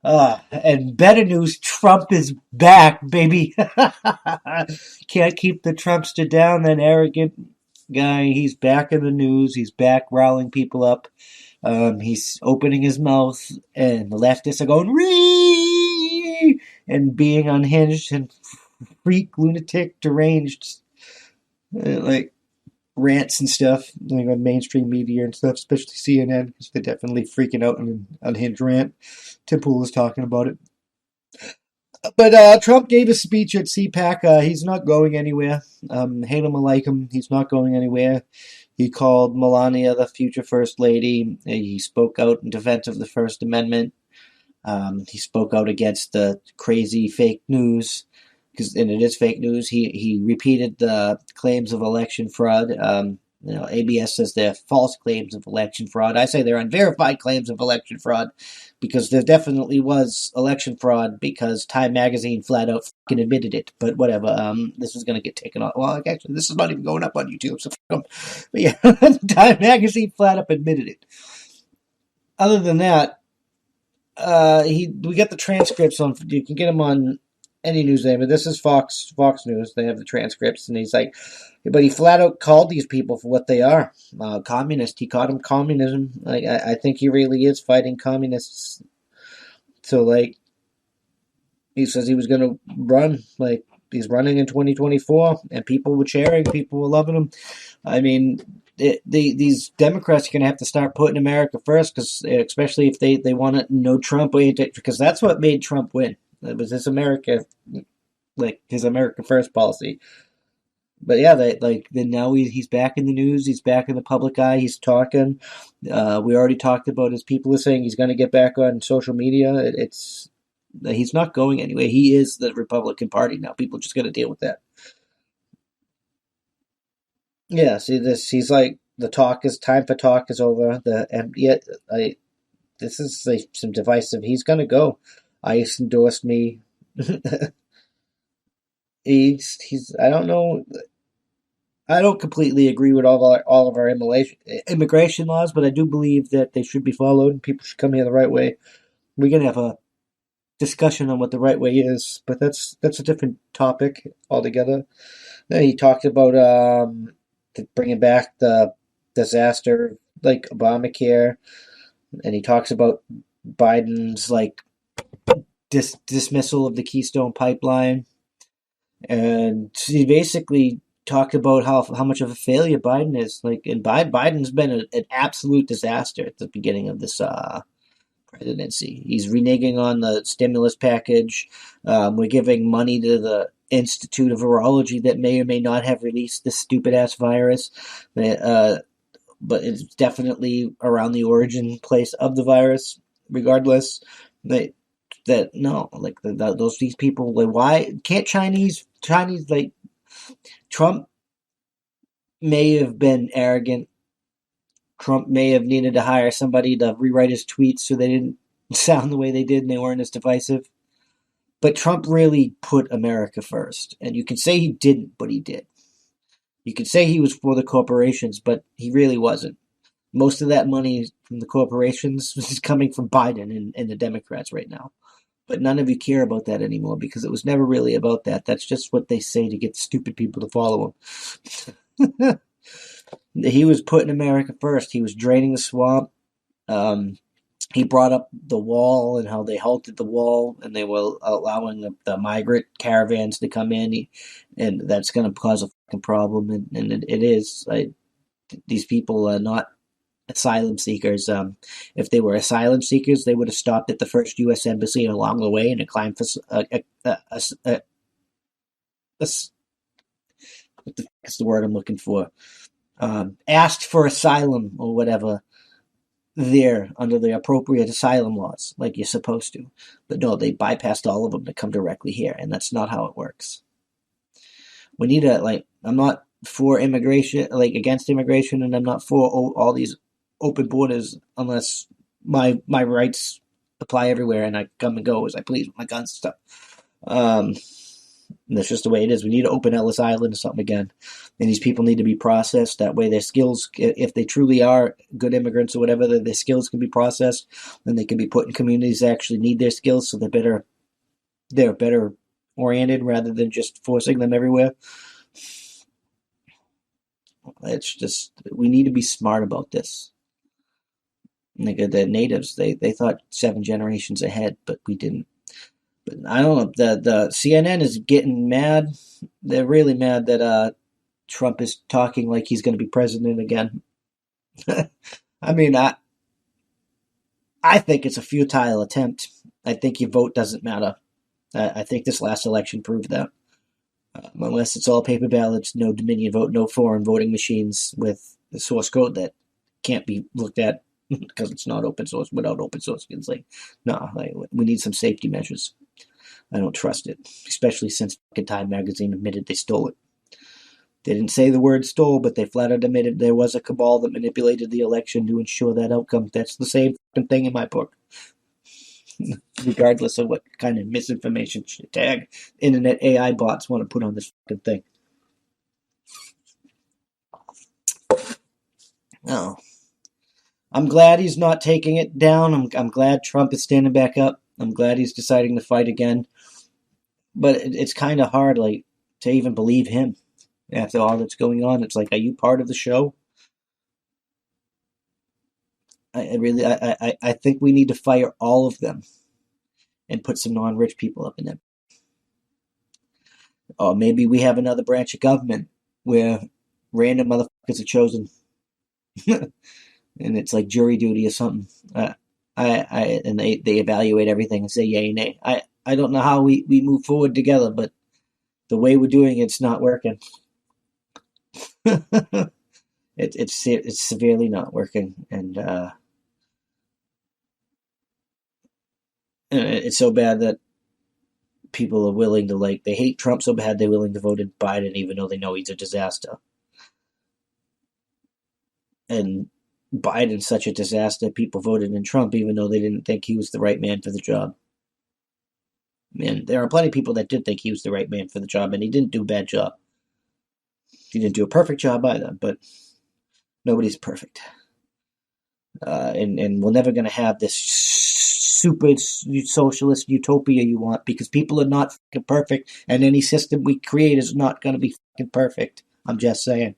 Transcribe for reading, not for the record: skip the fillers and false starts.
And better news, Trump is back, baby. Can't keep the Trumpster down, that arrogant guy. He's back in the news. He's back riling people up. He's opening his mouth, and the leftists are going, Ree! And being unhinged and freak, lunatic, deranged, like rants and stuff, like on mainstream media and stuff, especially CNN, because they're definitely freaking out on an unhinged rant. Tim Pool was talking about it. But Trump gave a speech at CPAC. He's not going anywhere. Hate him or like him, he's not going anywhere. He called Melania the future First Lady. He spoke out in defense of the First Amendment. He spoke out against the crazy fake news, and it is fake news. He repeated the claims of election fraud. ABS says they're false claims of election fraud. I say they're unverified claims of election fraud, because there definitely was election fraud, because Time Magazine flat out fucking admitted it. But whatever. This is going to get taken off. Well, actually, this is not even going up on YouTube, so fuck them. But yeah, Time Magazine flat up admitted it. Other than that, we got the transcripts on. You can get them on any news name, but this is Fox News. They have the transcripts, and he's like, but he flat out called these people for what they are, communist. He called them communism. Like I think he really is fighting communists. So like, he says he was going to run. Like he's running in 2024, and people were cheering, people were loving him. I mean, these Democrats are going to have to start putting America first, because especially if they want to know Trump, because that's what made Trump win. It was his America first policy. But yeah, then now he's back in the news. He's back in the public eye. He's talking. We already talked about his people are saying he's going to get back on social media. He's not going anywhere. He is the Republican Party now. People just got to deal with that. Yeah, see this. He's like, the time for talk is over. This is like some divisive. He's gonna go. ICE endorsed me. he's. I don't know. I don't completely agree with all of our immigration laws, but I do believe that they should be followed. People should come here the right way. We're gonna have a discussion on what the right way is, but that's a different topic altogether. Then he talked about bringing back the disaster like Obamacare, and he talks about Biden's like dismissal of the Keystone Pipeline, and he basically talked about how much of a failure Biden is. Like, and Biden's been an absolute disaster at the beginning of this presidency. He's reneging on the stimulus package. We're giving money to the Institute of Virology that may or may not have released this stupid ass virus. But it's definitely around the origin place of the virus. Regardless, these people, like, why can't Chinese like, Trump may have been arrogant. Trump may have needed to hire somebody to rewrite his tweets so they didn't sound the way they did and they weren't as divisive. But Trump really put America first. And you can say he didn't, but he did. You could say he was for the corporations, but he really wasn't. Most of that money from the corporations is coming from Biden and the Democrats right now. But none of you care about that anymore, because it was never really about that. That's just what they say to get stupid people to follow him. He was putting America first. He was draining the swamp. He brought up the wall and how they halted the wall, and they were allowing the migrant caravans to come in, and that's going to cause a fucking problem. And it is. These people are not asylum seekers. If they were asylum seekers, they would have stopped at the first U.S. embassy along the way and climbed for what the fuck is the word I'm looking for? Asked for asylum or whatever there under the appropriate asylum laws, like you're supposed to. But no, they bypassed all of them to come directly here, and that's not how it works. We need I'm not for immigration, against immigration, and I'm not for all these open borders unless my rights apply everywhere and I come and go as I please with my guns and stuff. And that's just the way it is. We need to open Ellis Island or something again. And these people need to be processed. That way their skills, if they truly are good immigrants or whatever, their skills can be processed. Then they can be put in communities that actually need their skills, so they're better oriented rather than just forcing them everywhere. It's just, we need to be smart about this. Like the natives, they thought 7 generations ahead, but we didn't. But I don't know. The CNN is getting mad. They're really mad that Trump is talking like he's going to be president again. I mean, I think it's a futile attempt. I think your vote doesn't matter. I think this last election proved that. Unless it's all paper ballots, no Dominion vote, no foreign voting machines with the source code that can't be looked at because it's not open source. Without open source, it's like, no, we need some safety measures. I don't trust it, especially since Time magazine admitted they stole it. They didn't say the word stole, but they flat out admitted there was a cabal that manipulated the election to ensure that outcome. That's the same thing in my book. Regardless of what kind of misinformation tag internet AI bots want to put on this thing. Oh. I'm glad he's not taking it down. I'm glad Trump is standing back up. I'm glad he's deciding to fight again. But it's kind of hard, like, to even believe him after all that's going on. It's like, are you part of the show? I think we need to fire all of them and put some non-rich people up in them. Or maybe we have another branch of government where random motherfuckers are chosen. And it's like jury duty or something. And they evaluate everything and say yay and nay. I don't know how we move forward together, but the way we're doing it's not working. It's severely not working, and it's so bad that people are willing to, they hate Trump so bad they're willing to vote in Biden even though they know he's a disaster. And Biden's such a disaster, people voted in Trump even though they didn't think he was the right man for the job. And there are plenty of people that did think he was the right man for the job, and he didn't do a bad job. He didn't do a perfect job either, but nobody's perfect. And we're never going to have this super socialist utopia you want, because people are not perfect, and any system we create is not going to be perfect. I'm just saying.